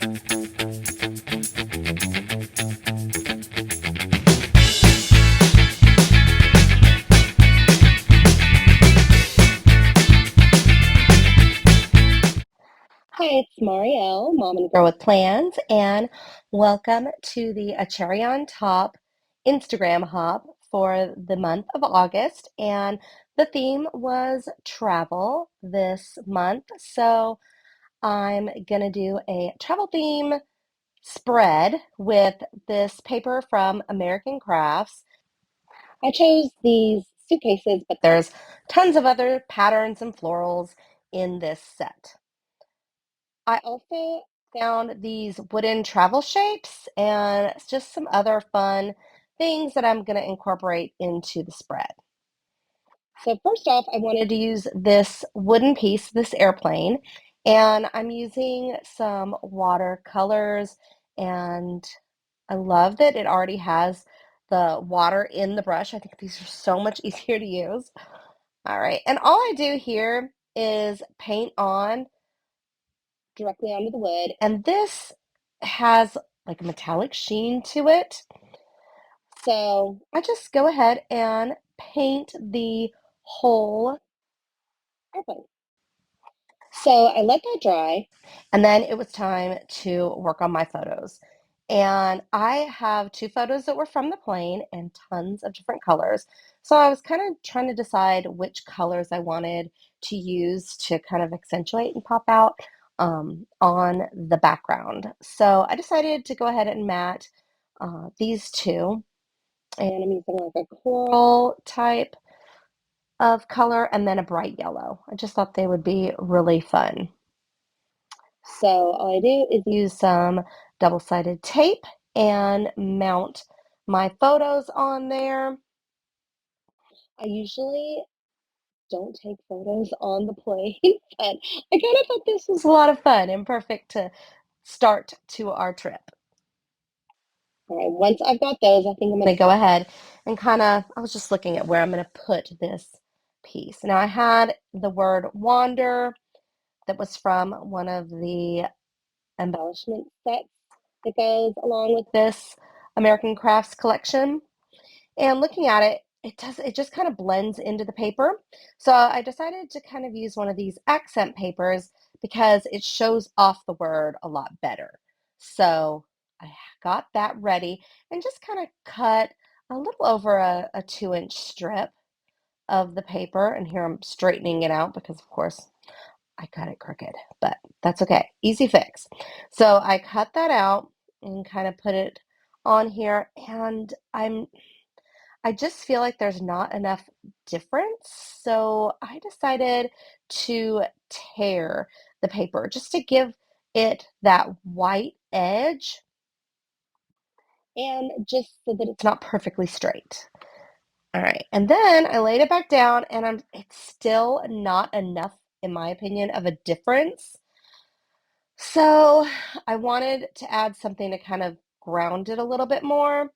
Hi, it's Marielle, Mom and Girl with Plans, and welcome to the A Cherry on Top Instagram hop for the month of August. And the theme was travel this month. So I'm going to do a travel theme spread with this paper from American Crafts. I chose these suitcases, but there's tons of other patterns and florals in this set. I also found these wooden travel shapes and just some other fun things that I'm going to incorporate into the spread. So first off, I wanted to use this wooden piece, this airplane, and I'm using some watercolors, and I love that it already has the water in the brush. I think these are so much easier to use. All right, and all I do here is paint on directly onto the wood. And this has like a metallic sheen to it. So I just go ahead and paint the whole airplane. So I let that dry, and then it was time to work on my photos. And I have two photos that were from the plane and tons of different colors. So I was kind of trying to decide which colors I wanted to use to kind of accentuate and pop out on the background. So I decided to go ahead and matte these two. And I'm using like a coral type of color and then a bright yellow. I just thought they would be really fun. So all I do is use some double-sided tape and mount my photos on there. I usually don't take photos on the plane, but I kind of thought this was a lot of fun and perfect to start to our trip. All right, once I've got those, I think I'm going to go ahead and kind of, I was just looking at where I'm going to put this piece. Now I had the word wander that was from one of the embellishment sets that goes along with this American Crafts collection. And looking at it, it just kind of blends into the paper. So I decided to kind of use one of these accent papers because it shows off the word a lot better. So I got that ready and just kind of cut a little over a 2-inch strip of the paper. And here I'm straightening it out because, of course, I cut it crooked, but that's okay. Easy fix. So I cut that out and kind of put it on here, and I just feel like there's not enough difference. So I decided to tear the paper just to give it that white edge and just so that it's not perfectly straight. All right. And then I laid it back down and it's still not enough, in my opinion, of a difference. So I wanted to add something to kind of ground it a little bit more.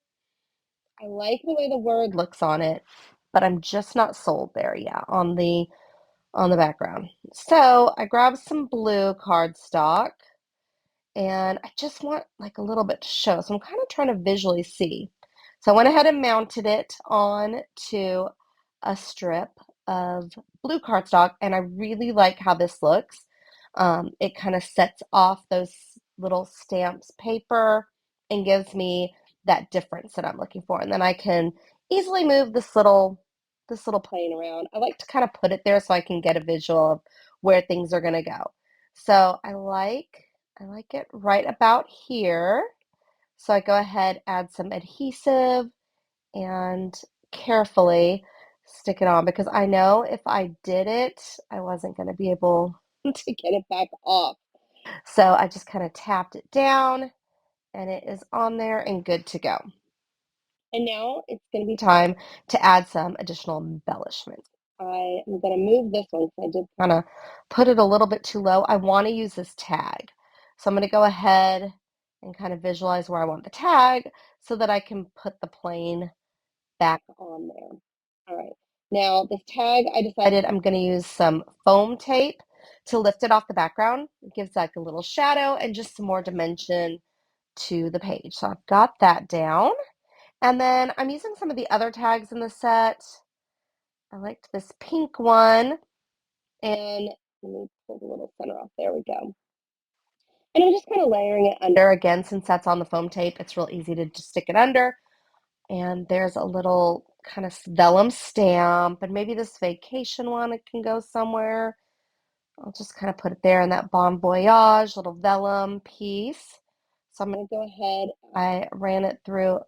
I like the way the word looks on it, but I'm just not sold there yet on the background. So I grabbed some blue cardstock and I just want like a little bit to show. So I'm kind of trying to visually see. So I went ahead and mounted it on to a strip of blue cardstock, and I really like how this looks. It kind of sets off those little stamps paper and gives me that difference that I'm looking for. And then I can easily move this little plane around. I like to kind of put it there so I can get a visual of where things are going to go. So I like it right about here. So I go ahead, add some adhesive, and carefully stick it on because I know if I did it, I wasn't going to be able to get it back off. So I just kind of tapped it down and it is on there and good to go. And now it's going to be time to add some additional embellishments. I am going to move this one because I did kind of put it a little bit too low. I want to use this tag. So I'm going to go ahead and kind of visualize where I want the tag so that I can put the plane back on there. All right. Now this tag, I decided I'm going to use some foam tape to lift it off the background. It gives like a little shadow and just some more dimension to the page. So I've got that down. And then I'm using some of the other tags in the set. I liked this pink one. And let me pull the little center off. There we go. And I'm just kind of layering it under. Again, since that's on the foam tape, it's real easy to just stick it under. And there's a little kind of vellum stamp. And maybe this vacation one, it can go somewhere. I'll just kind of put it there in that Bon Voyage little vellum piece. So I'm going to go ahead. I ran it through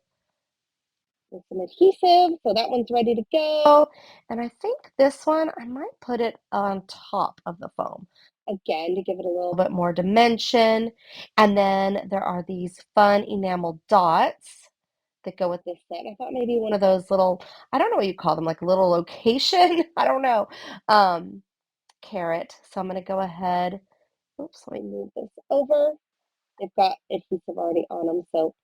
with some adhesive, so that one's ready to go. And I think this one, I might put it on top of the foam, again, to give it a little bit more dimension. And then there are these fun enamel dots that go with this set. I thought maybe one of those little, I don't know what you call them, like a little location, I don't know, carrot. So I'm going to go ahead, oops, let me move this over. They've got adhesive already on them, so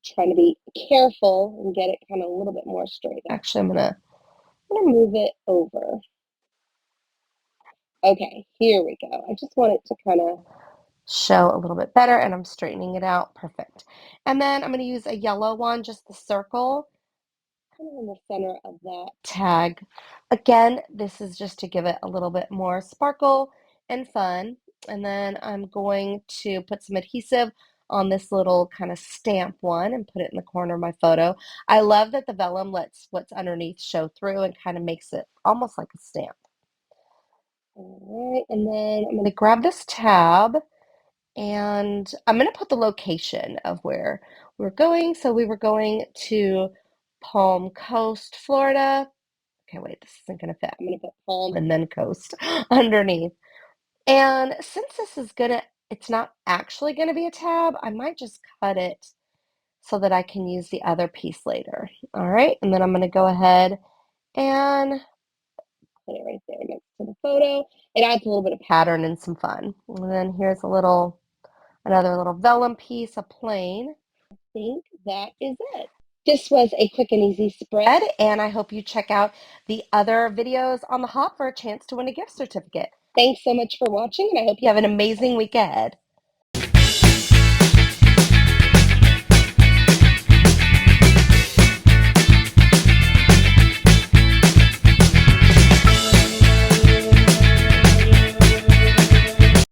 trying to be careful and get it kind of a little bit more straight. Actually, I'm gonna move it over. Okay, here we go. I just want it to kind of show a little bit better, and I'm straightening it out. Perfect. And then I'm going to use a yellow one, just the circle, kind of in the center of that tag. Again, this is just to give it a little bit more sparkle and fun. And then I'm going to put some adhesive on this little kind of stamp one and put it in the corner of my photo. I love that the vellum lets what's underneath show through and kind of makes it almost like a stamp. All right, and then I'm going to grab this tab and I'm going to put the location of where we're going. So we were going to Palm Coast, Florida. Okay, wait, this isn't going to fit. I'm going to put Palm and then Coast underneath. And since this is it's not actually going to be a tab, I might just cut it so that I can use the other piece later. All right, and then I'm going to go ahead and put it right there next to the photo. It adds a little bit of pattern and some fun. And then here's another little vellum piece, a plain. I think that is it. This was a quick and easy spread, and I hope you check out the other videos on the Hop for a chance to win a gift certificate. Thanks so much for watching, and I hope you have an amazing week ahead.